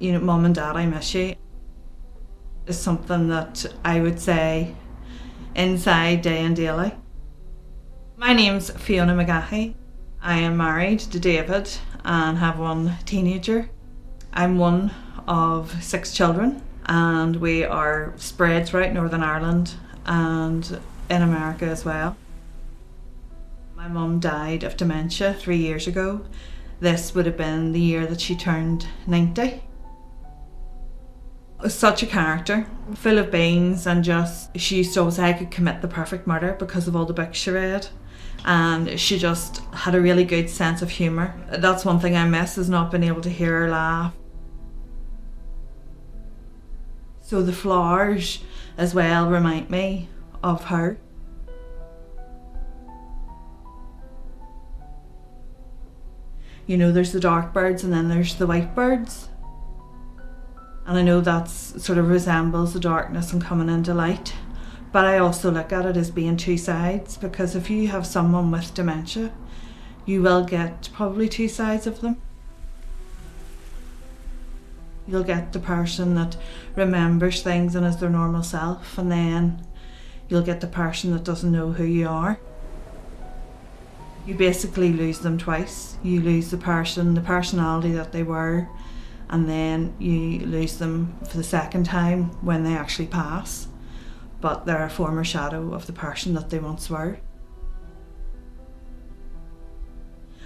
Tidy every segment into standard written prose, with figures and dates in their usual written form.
Mum and Dad, I miss you is something that I would say inside day and daily. My name's Fiona McGahey. I am married to David and have one teenager. I'm one of 6 children and we are spread throughout Northern Ireland and in America as well. My mum died of dementia 3 years ago. This would have been the year that she turned 90. Such a character, full of beans, and she used to always say I could commit the perfect murder because of all the books she read. And she just had a really good sense of humour. That's one thing I miss, is not being able to hear her laugh. So the flowers as well remind me of her. There's the dark birds and then there's the white birds. And I know that sort of resembles the darkness and coming into light. But I also look at it as being 2 sides, because if you have someone with dementia, you will get probably 2 sides of them. You'll get the person that remembers things and is their normal self, and then you'll get the person that doesn't know who you are. You basically lose them twice. You lose the personality that they were, and then you lose them for the second time when they actually pass. But they're a former shadow of the person that they once were.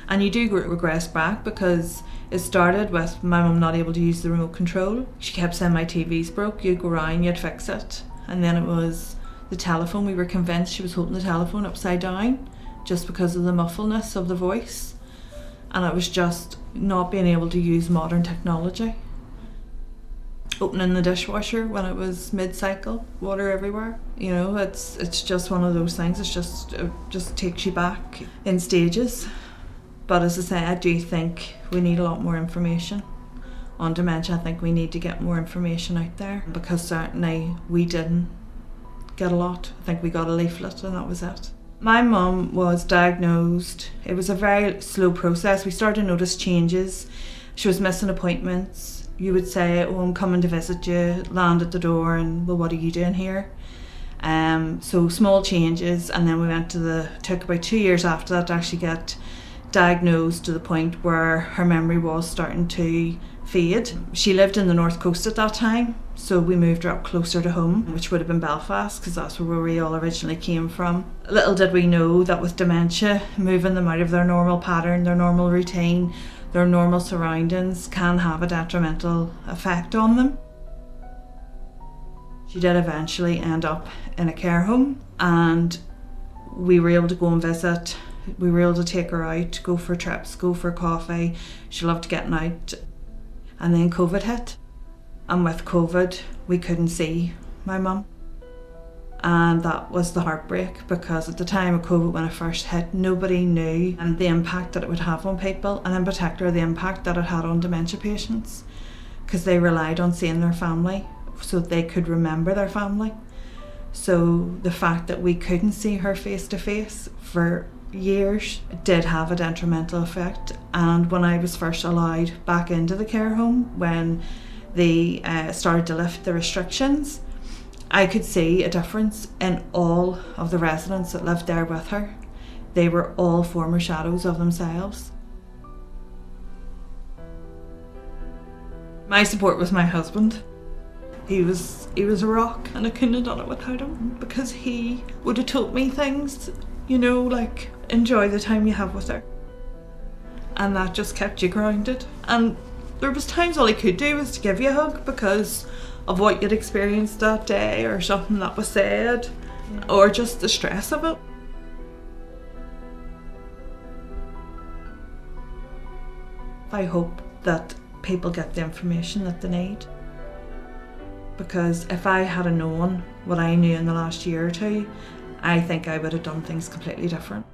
And you do regress back, because it started with my mum not able to use the remote control. She kept saying my TV's broke, you'd go round, you'd fix it. And then it was the telephone. We were convinced she was holding the telephone upside down just because of the muffledness of the voice. And it was just not being able to use modern technology. Opening the dishwasher when it was mid-cycle, water everywhere. It's just one of those things. It just takes you back in stages. But as I say, I do think we need a lot more information on dementia. I think we need to get more information out there, because certainly we didn't get a lot. I think we got a leaflet and that was it. My mum was diagnosed. It was a very slow process. We started to notice changes. She was missing appointments. You would say, oh, I'm coming to visit you, land at the door, and well, what are you doing here? So small changes, and then took about 2 years after that to actually get diagnosed to the point where her memory was starting to fade. She lived in the North Coast at that time, so we moved her up closer to home, which would have been Belfast, because that's where we all originally came from. Little did we know that with dementia, moving them out of their normal pattern, their normal routine, their normal surroundings can have a detrimental effect on them. She did eventually end up in a care home, and we were able to go and visit. We were able to take her out, go for trips, go for coffee. She loved getting out. And then COVID hit. And with COVID, we couldn't see my mum. And that was the heartbreak, because at the time of COVID, when it first hit, nobody knew and the impact that it would have on people, and in particular the impact that it had on dementia patients, because they relied on seeing their family so they could remember their family. So the fact that we couldn't see her face to face for years did have a detrimental effect. And when I was first allowed back into the care home, when they started to lift the restrictions, I could see a difference in all of the residents that lived there with her. They were all former shadows of themselves. My support was my husband. He was a rock, and I couldn't have done it without him, because he would have told me things, like enjoy the time you have with her. And that just kept you grounded. And there was times all he could do was to give you a hug because of what you'd experienced that day, or something that was said, or just the stress of it. I hope that people get the information that they need, because if I had known what I knew in the last year or two, I think I would have done things completely different.